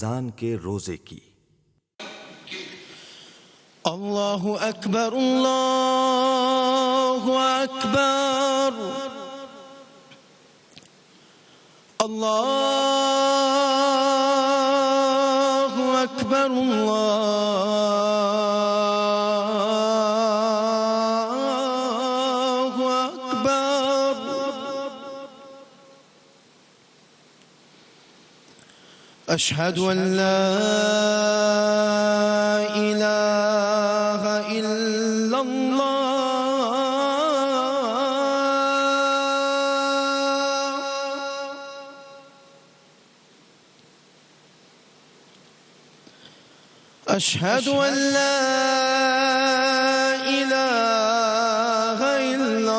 رمضان کے روزے کی۔ اللہ اکبر اللہ اکبر اللہ اکبر اللہ اکبر اشہد ان لا الہ الا اللہ اشہد ان لا الہ الا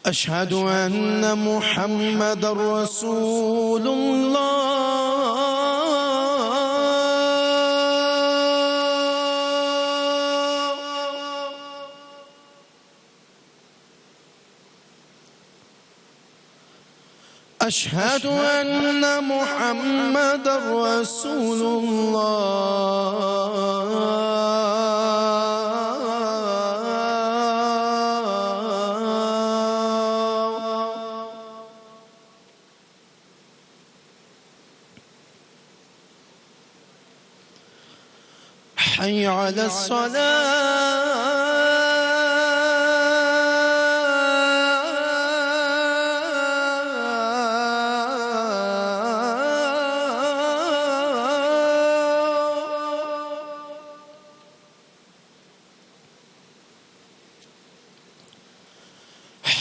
اشہد ان محمد رسول اللہ اشہد ان محمد رسول حي على الصلاة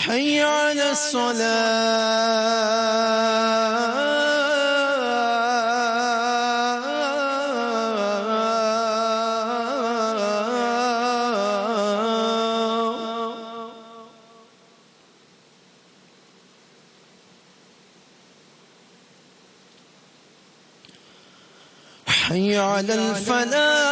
حي على حي على الفلاح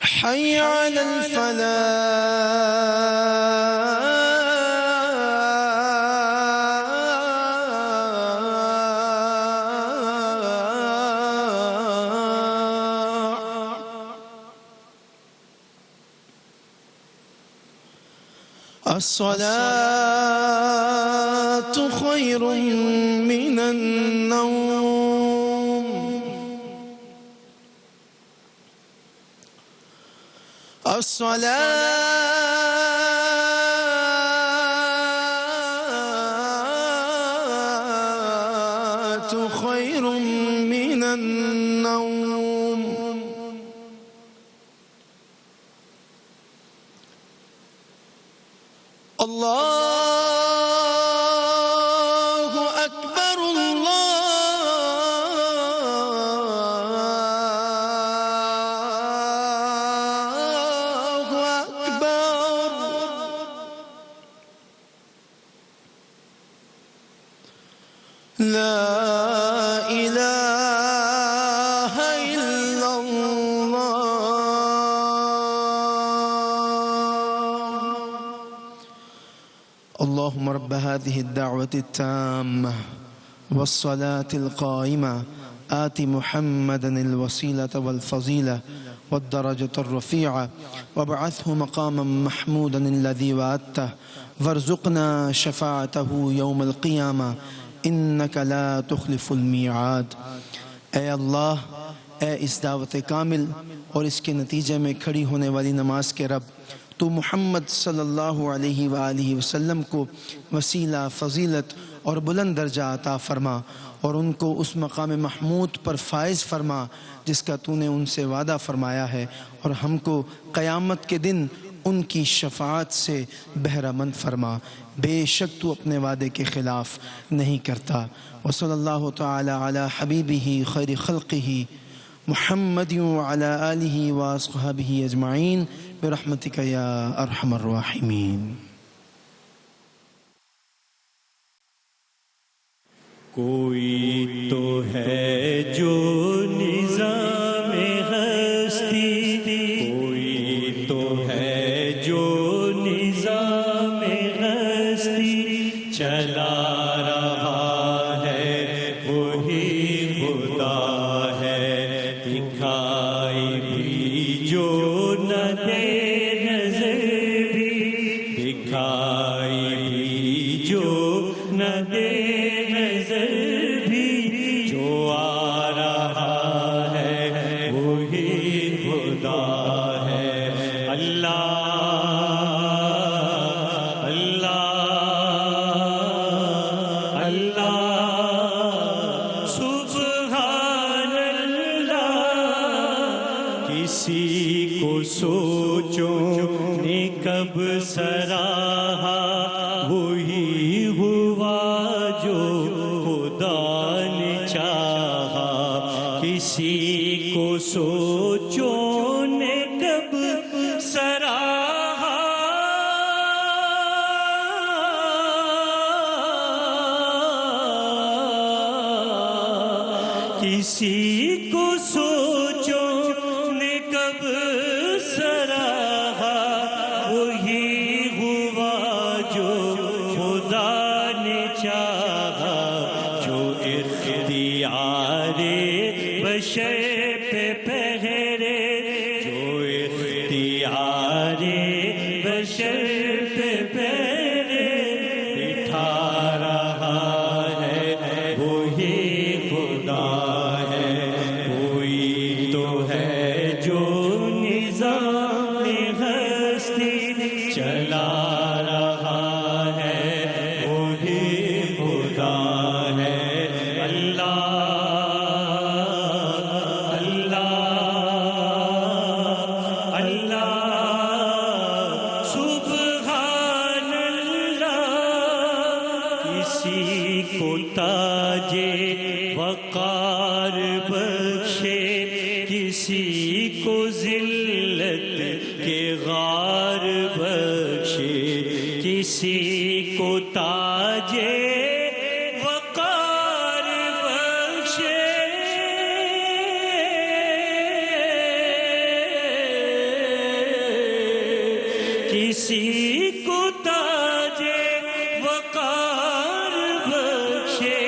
حي على الصلاة خير من النوم الصلاة خير من النوم اللہ اکبر اللہ اکبر لا الہ الا اللہ اللهم رب هذه الدعوة التامة والصلاة القائمة آت محمدا الوسيلة والفضيلة والدرجة الرفيعة وابعثه مقاما محمودا الذي وعدته وارزقنا شفاعته يوم القيامة إنك لا تخلف الميعاد۔ اے اللہ، اے اس دعوت کامل اور اس کے نتیجے میں کھڑی ہونے والی نماز کے رب، تو محمد صلی اللہ علیہ وآلہ وسلم کو وسیلہ، فضیلت اور بلند درجہ عطا فرما اور ان کو اس مقام محمود پر فائز فرما جس کا تو نے ان سے وعدہ فرمایا ہے، اور ہم کو قیامت کے دن ان کی شفاعت سے بہرہ مند فرما، بے شک تو اپنے وعدے کے خلاف نہیں کرتا۔ وصلی اللہ تعالی علی حبیبہ خیر خلقہ محمد وعلی آلہ واصحابہ اجمعین برحمتک یا ارحم الراحمین۔ کوئی تو ہے جو نظام ہستی، کوئی تو ہے جو نظام ہستی چلا رہا ہے، وہی خدا ہے، دکھائی بھی جو نہ دے نظر بھی، دکھائی بھی جو نہ دے کسی کو سوچوں نے کب سراہا، وہی ہوا جو خدا نے چاہا، کسی کو سوچوں نے کب سراہا، کسی کو سوچوں کب سراہا، وہی ہوا جو خدا نے چاہا، جو اختیار بشر پہ پہرے، جو اختیار بشر پہ پہرے بٹھا رہا ہے، وہی خدا ہے۔ کوئی تو ہے جو نظام ہستی چلا رہا ہے، وہی خدا ہے۔ اللہ اللہ اللہ سبحان اللہ، کسی کو تاج وقار بخشے، کسی کو ذلت کے غار بخشے، کسی کو تاج وقار بخشے، کسی کو تاج وقار بخشے،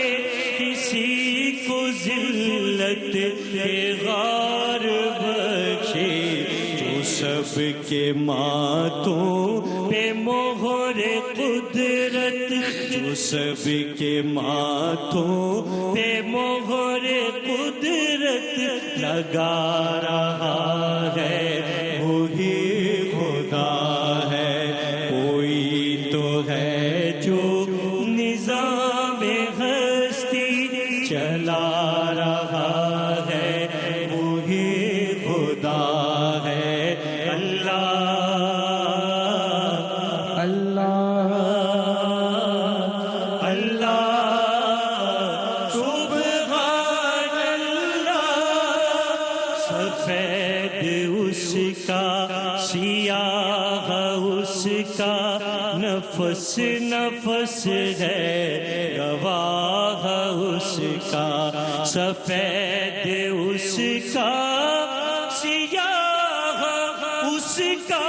کسی کو ذلت کے غار بخشے، جو سب کے ماتوں پہ مہر قدرت، جو سب کے ماتھوں پہ مہر قدرت لگا رہا ہے، وہی خدا ہے۔ کوئی تو ہے جو نظام ہستی چلا رہا ہے، وہی خدا ہے۔ اللہ اللہ اللہ سبحان اللہ، سفید اس کا سیاہ اس کا، نفس نفس ہے گواہ اس کا، سفید اس کا سیاہ اس کا،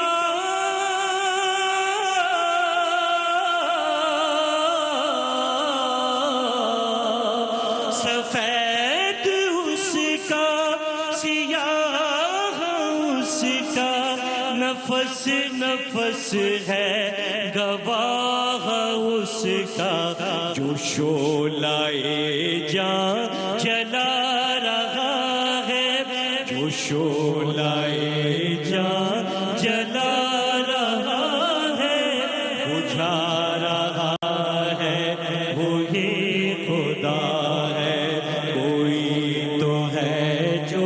سفید اس کا سیاہ اس کا، نفس نفس ہے گواہ اس کا، جو شعلہ جاں جلا رہا ہے، جو شعلہ جاں جلا رہا ہے، بجھا رہا ہے، وہی خدا ہے۔ کوئی تو ہے جو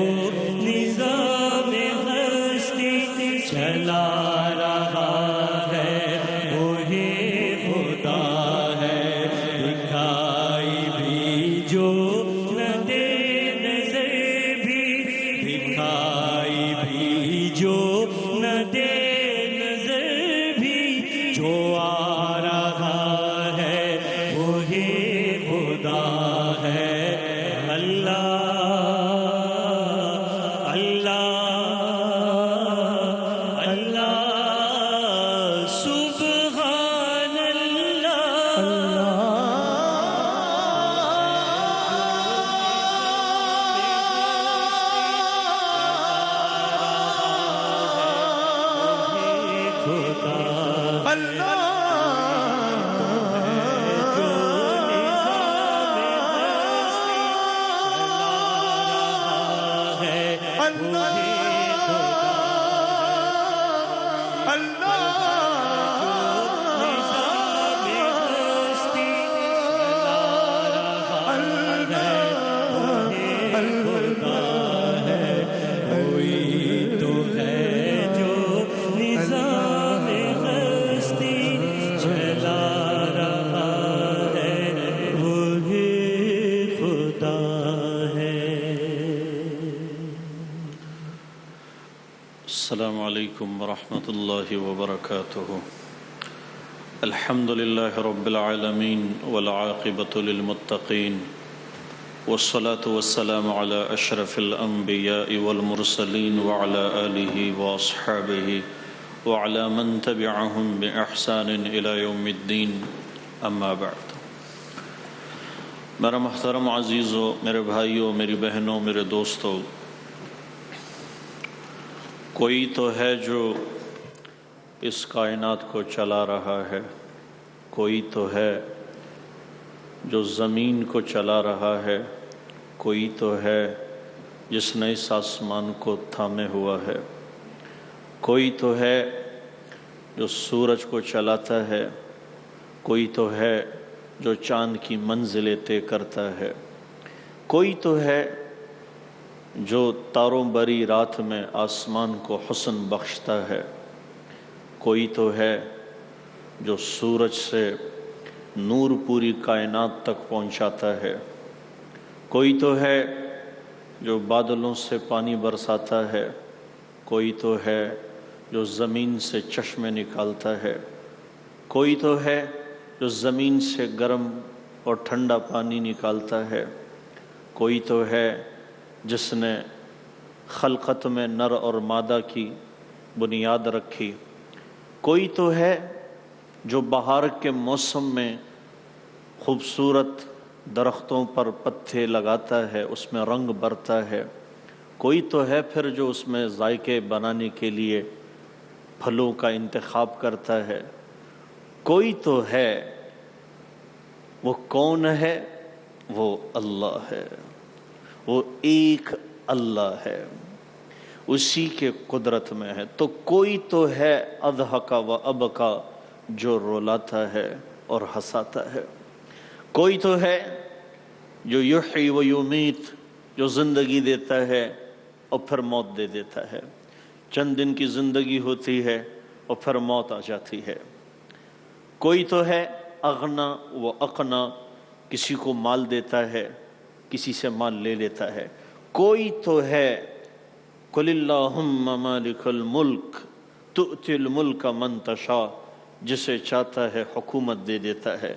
نظام ہستی چلا رہا السلام علیکم ورحمۃ اللہ وبرکاتہ۔ الحمد للہ رب العالمین والعاقبۃ للمتقین والصلاة والسلام علی اشرف الانبیاء والمرسلین وعلی آلہ واصحابہ وعلی من تبعہم بإحسان الی یوم الدین، اما بعد۔ میرا محترم عزیزو، میرے بھائیوں، میری بہنوں، میرے دوستوں، کوئی تو ہے جو اس کائنات کو چلا رہا ہے، کوئی تو ہے جو زمین کو چلا رہا ہے، کوئی تو ہے جس نے اس آسمان کو تھامے ہوا ہے، کوئی تو ہے جو سورج کو چلاتا ہے، کوئی تو ہے جو چاند کی منزلیں طے کرتا ہے، کوئی تو ہے جو تاروں بری رات میں آسمان کو حسن بخشتا ہے، کوئی تو ہے جو سورج سے نور پوری کائنات تک پہنچاتا ہے، کوئی تو ہے جو بادلوں سے پانی برساتا ہے، کوئی تو ہے جو زمین سے چشمے نکالتا ہے، کوئی تو ہے جو زمین سے گرم اور ٹھنڈا پانی نکالتا ہے، کوئی تو ہے جس نے خلقت میں نر اور مادہ کی بنیاد رکھی، کوئی تو ہے جو بہار کے موسم میں خوبصورت درختوں پر پتے لگاتا ہے، اس میں رنگ بھرتا ہے، کوئی تو ہے پھر جو اس میں ذائقے بنانے کے لیے پھلوں کا انتخاب کرتا ہے، کوئی تو ہے۔ وہ کون ہے؟ وہ اللہ ہے، وہ ایک اللہ ہے، اسی کے قدرت میں ہے۔ تو کوئی تو ہے اضحک و ابکا، جو رولاتا ہے اور ہنساتا ہے، کوئی تو ہے جو یحیی و یمیت، جو زندگی دیتا ہے اور پھر موت دے دیتا ہے۔ چند دن کی زندگی ہوتی ہے اور پھر موت آ جاتی ہے۔ کوئی تو ہے اغنا و اقنا، کسی کو مال دیتا ہے، کسی سے مال لے لیتا ہے۔ کوئی تو ہے قل اللہم مالک الملک تؤتی الملک من تشاء، جسے چاہتا ہے حکومت دے دیتا ہے۔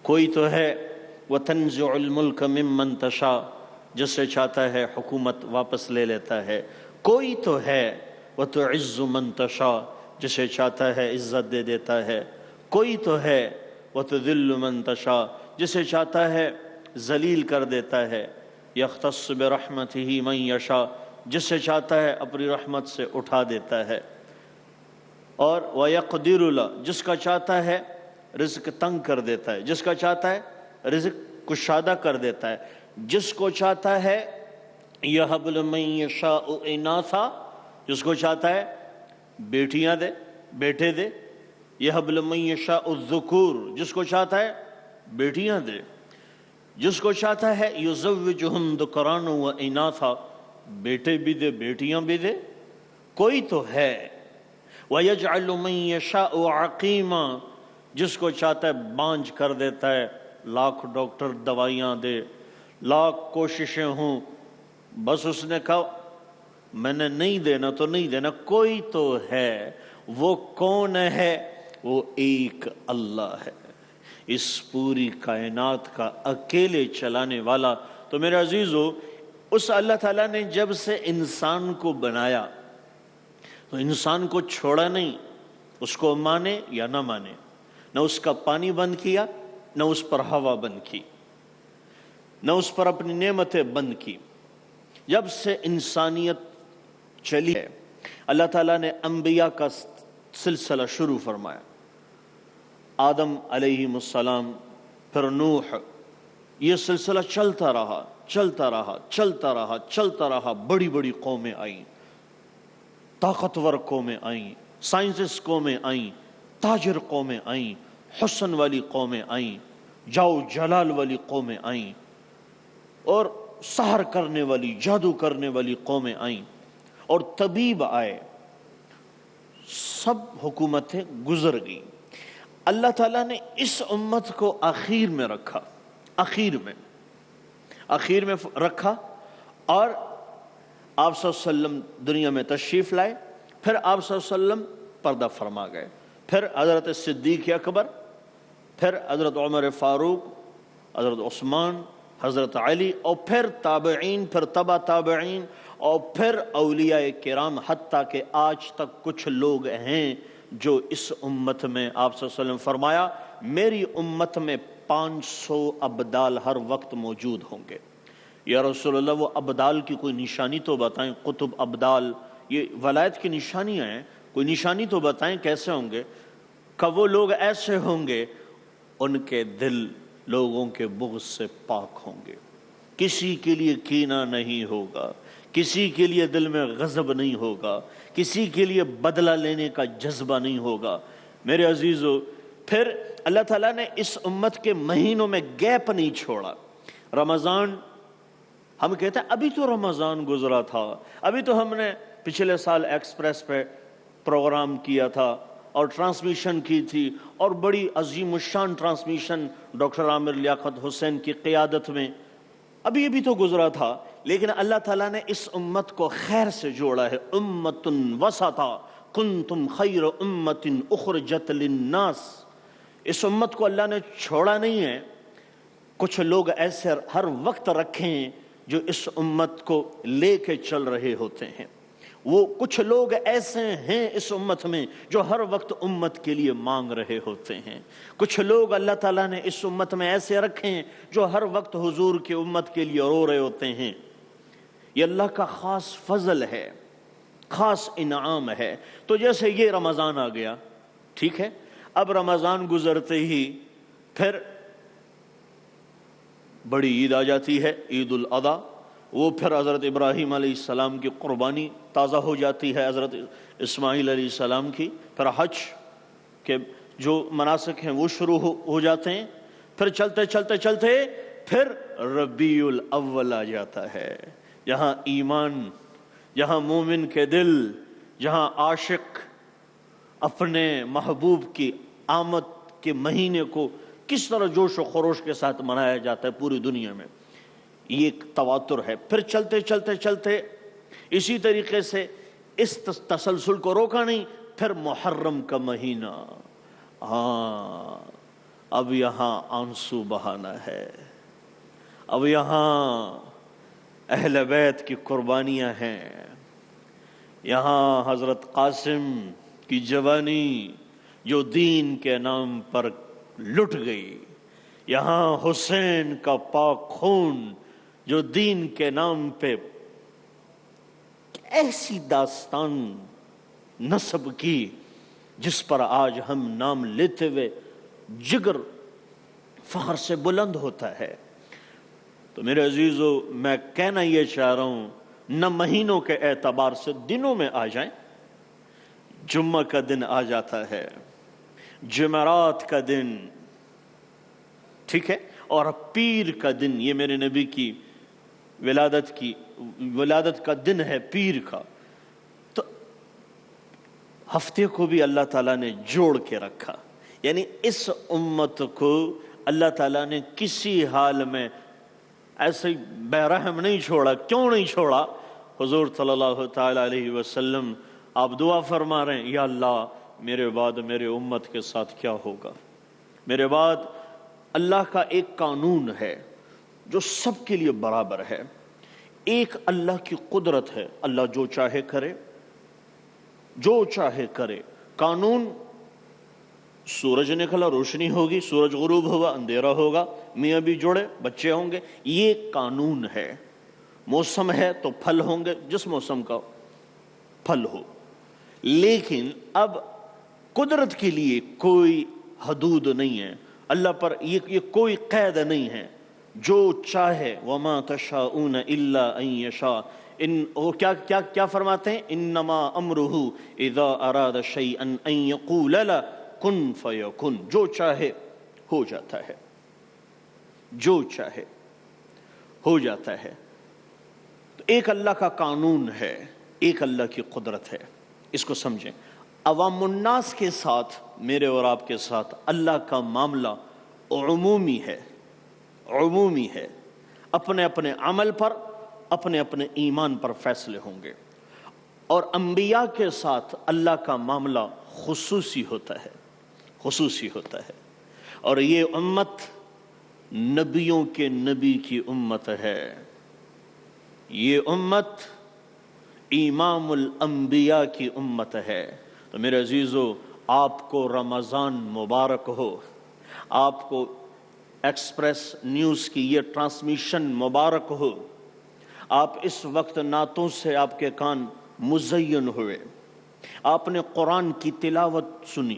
کوئی تو ہے وتنزع الملک ممن تشاء، جسے چاہتا ہے حکومت واپس لے لیتا ہے۔ کوئی تو ہے وتعز من تشاء، جسے چاہتا ہے عزت دے دیتا ہے۔ کوئی تو ہے وتذل من تشاء، جسے چاہتا ہے ذلیل کر دیتا ہے۔ یختص برحمتہ من یشاء، جسے چاہتا ہے اپنی رحمت سے اٹھا دیتا ہے۔ اور وَيَقْدِرُ لَهُ، جس کا چاہتا ہے رزق تنگ کر دیتا ہے، جس کا چاہتا ہے رزق کشادہ کر دیتا ہے، جس کو چاہتا ہے یَهَبُ لِمَن یَشَاءُ إِنَاثًا، جس کو چاہتا ہے بیٹیاں دے، بیٹے دے۔ یَهَبُ لِمَن یَشَاءُ الذُّکُورَ، جس کو چاہتا ہے بیٹیاں دے۔ جس کو چاہتا ہے یُزَوِّجُهُمْ ذُکْرَانًا وَإِنَاثًا، بیٹے بھی دے بیٹیاں بھی دے۔ کوئی تو ہے وَيَجْعَلُ مَن يَشَاءُ عَقِيمًا، جس کو چاہتا ہے بانجھ کر دیتا ہے، لاکھ ڈاکٹر دوائیاں دے، لاکھ کوششیں ہوں، بس اس نے کہا میں نے نہیں دینا تو نہیں دینا۔ کوئی تو ہے، وہ کون ہے؟ وہ ایک اللہ ہے، اس پوری کائنات کا اکیلے چلانے والا۔ تو میرے عزیزو، اس اللہ تعالیٰ نے جب سے انسان کو بنایا تو انسان کو چھوڑا نہیں، اس کو مانے یا نہ مانے، نہ اس کا پانی بند کیا، نہ اس پر ہوا بند کی، نہ اس پر اپنی نعمتیں بند کی۔ جب سے انسانیت چلی ہے، اللہ تعالیٰ نے انبیاء کا سلسلہ شروع فرمایا۔ آدم علیہ السلام، پھر نوح، یہ سلسلہ چلتا رہا چلتا رہا چلتا رہا چلتا رہا. بڑی بڑی قومیں آئیں، طاقتور قومیں آئیں، سائنسسٹ قومیں آئیں، تاجر قومیں آئیں، حسن والی قومیں آئیں، جاؤ جلال والی قومیں آئیں، اور سحر کرنے والی جادو کرنے والی قومیں آئیں، اور طبیب آئے. سب حکومتیں گزر گئیں. اللہ تعالیٰ نے اس امت کو آخر میں رکھا، آخر میں رکھا. اور آپ صلی اللہ علیہ وسلم دنیا میں تشریف لائے. پھر آپ صلی اللہ علیہ وسلم پردہ فرما گئے. پھر حضرت صدیق اکبر، پھر حضرت عمر فاروق، حضرت عثمان، حضرت علی، اور پھر تابعین، پھر تبع تابعین، اور پھر اولیاء کرام، حتیٰ کہ آج تک کچھ لوگ ہیں جو اس امت میں آپ صلی اللہ علیہ وسلم فرمایا میری امت میں 500 ابدال ہر وقت موجود ہوں گے. یا رسول اللہ وہ ابدال کی کوئی نشانی تو بتائیں. قطب ابدال یہ ولایت کی نشانیاں ہیں، کوئی نشانی تو بتائیں کیسے ہوں گے. کہ وہ لوگ ایسے ہوں گے ان کے دل لوگوں کے بغض سے پاک ہوں گے، کسی کے لیے کینہ نہیں ہوگا، کسی کے لیے دل میں غضب نہیں ہوگا، کسی کے لیے بدلہ لینے کا جذبہ نہیں ہوگا. میرے عزیزو، پھر اللہ تعالیٰ نے اس امت کے مہینوں میں گیپ نہیں چھوڑا. رمضان، ہم کہتے ہیں ابھی تو رمضان گزرا تھا، ابھی تو ہم نے پچھلے سال ایکسپریس پہ پروگرام کیا تھا اور ٹرانسمیشن کی تھی، اور بڑی عظیم الشان ٹرانسمیشن ڈاکٹر عامر لیاقت حسین کی قیادت میں. ابھی تو گزرا تھا، لیکن اللہ تعالیٰ نے اس امت کو خیر سے جوڑا ہے. امۃ وسطا کنتم خیر امۃ اخرجت للناس. اس امت کو اللہ نے چھوڑا نہیں ہے. کچھ لوگ ایسے ہر وقت رکھے ہیں جو اس امت کو لے کے چل رہے ہوتے ہیں. وہ کچھ لوگ ایسے ہیں اس امت میں جو ہر وقت امت کے لیے مانگ رہے ہوتے ہیں. کچھ لوگ اللہ تعالیٰ نے اس امت میں ایسے رکھے ہیں جو ہر وقت حضور کی امت کے لیے رو رہے ہوتے ہیں. یہ اللہ کا خاص فضل ہے، خاص انعام ہے. تو جیسے یہ رمضان آ گیا، ٹھیک ہے، اب رمضان گزرتے ہی پھر بڑی عید آ جاتی ہے، عید الاضحیٰ. وہ پھر حضرت ابراہیم علیہ السلام کی قربانی تازہ ہو جاتی ہے، حضرت اسماعیل علیہ السلام کی. پھر حج کے جو مناسک ہیں وہ شروع ہو جاتے ہیں. پھر چلتے چلتے چلتے پھر ربیع الاول آ جاتا ہے، جہاں ایمان، جہاں مومن کے دل، جہاں عاشق اپنے محبوب کی آمد کے مہینے کو کس طرح جوش و خروش کے ساتھ منایا جاتا ہے پوری دنیا میں. یہ ایک تواتر ہے. پھر چلتے چلتے چلتے اسی طریقے سے اس تسلسل کو روکا نہیں. پھر محرم کا مہینہ، ہاں اب یہاں آنسو بہانا ہے، اب یہاں اہل بیت کی قربانیاں ہیں، یہاں حضرت قاسم کی جوانی جو دین کے نام پر لٹ گئی، یہاں حسین کا پاک خون جو دین کے نام پہ ایسی داستان نسب کی جس پر آج ہم نام لیتے ہوئے جگر فخر سے بلند ہوتا ہے. تو میرے عزیزو، میں کہنا یہ چاہ رہا ہوں، نہ مہینوں کے اعتبار سے دنوں میں آ جائیں. جمعہ کا دن آ جاتا ہے، جمعرات کا دن، ٹھیک ہے، اور پیر کا دن. یہ میرے نبی کی ولادت کا دن ہے، پیر کا. تو ہفتے کو بھی اللہ تعالیٰ نے جوڑ کے رکھا. یعنی اس امت کو اللہ تعالیٰ نے کسی حال میں ایسے بے رحم نہیں چھوڑا. کیوں نہیں چھوڑا؟ حضور صلی اللہ تعالیٰ علیہ وسلم آپ دعا فرما رہے ہیں، یا اللہ میرے بعد میرے امت کے ساتھ کیا ہوگا. میرے بعد اللہ کا ایک قانون ہے جو سب کے لیے برابر ہے. ایک اللہ کی قدرت ہے، اللہ جو چاہے کرے، جو چاہے کرے. قانون، سورج نکلا روشنی ہوگی، سورج غروب ہوا اندھیرا ہوگا، میاں بھی جوڑے بچے ہوں گے، یہ قانون ہے. موسم ہے تو پھل ہوں گے، جس موسم کا پھل ہو. لیکن اب قدرت کے لیے کوئی حدود نہیں ہے، اللہ پر یہ کوئی قید نہیں ہے. جو چاہے وما تشاؤون الا ان یشاء، وہ کیا فرماتے ہیں؟ انما امرہ اذا اراد شیئا ان یقول له کن فیکن، جو چاہے ہو جاتا ہے، جو چاہے ہو جاتا ہے۔ تو ایک اللہ کا قانون ہے، ایک اللہ کی قدرت ہے، اس کو سمجھیں۔ عوام الناس کے ساتھ، میرے اور آپ کے ساتھ اللہ کا معاملہ عمومی ہے، عمومی ہے، اپنے اپنے عمل پر، اپنے اپنے ایمان پر فیصلے ہوں گے۔ اور انبیاء کے ساتھ اللہ کا معاملہ خصوصی ہوتا ہے، خصوصی ہوتا ہے۔ اور یہ امت نبیوں کے نبی کی امت ہے، یہ امت امام الانبیاء کی امت ہے۔ تو میرے عزیزو، آپ کو رمضان مبارک ہو، آپ کو ایکسپریس نیوز کی یہ ٹرانسمیشن مبارک ہو۔ آپ اس وقت نعتوں سے آپ کے کان مزین ہوئے، آپ نے قرآن کی تلاوت سنی،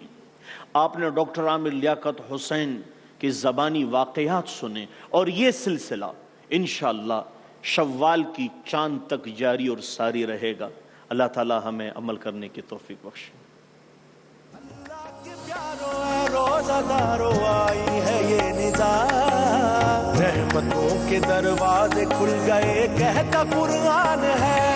آپ نے ڈاکٹر عامر لیاقت حسین کی زبانی واقعات سنے، اور یہ سلسلہ انشاءاللہ شوال کی چاند تک جاری اور ساری رہے گا۔ اللہ تعالی ہمیں عمل کرنے کی توفیق بخشے۔ روزہ دارو آئی ہے یہ ندا، رحمتوں کے دروازے کھل گئے کہتا قرآن ہے۔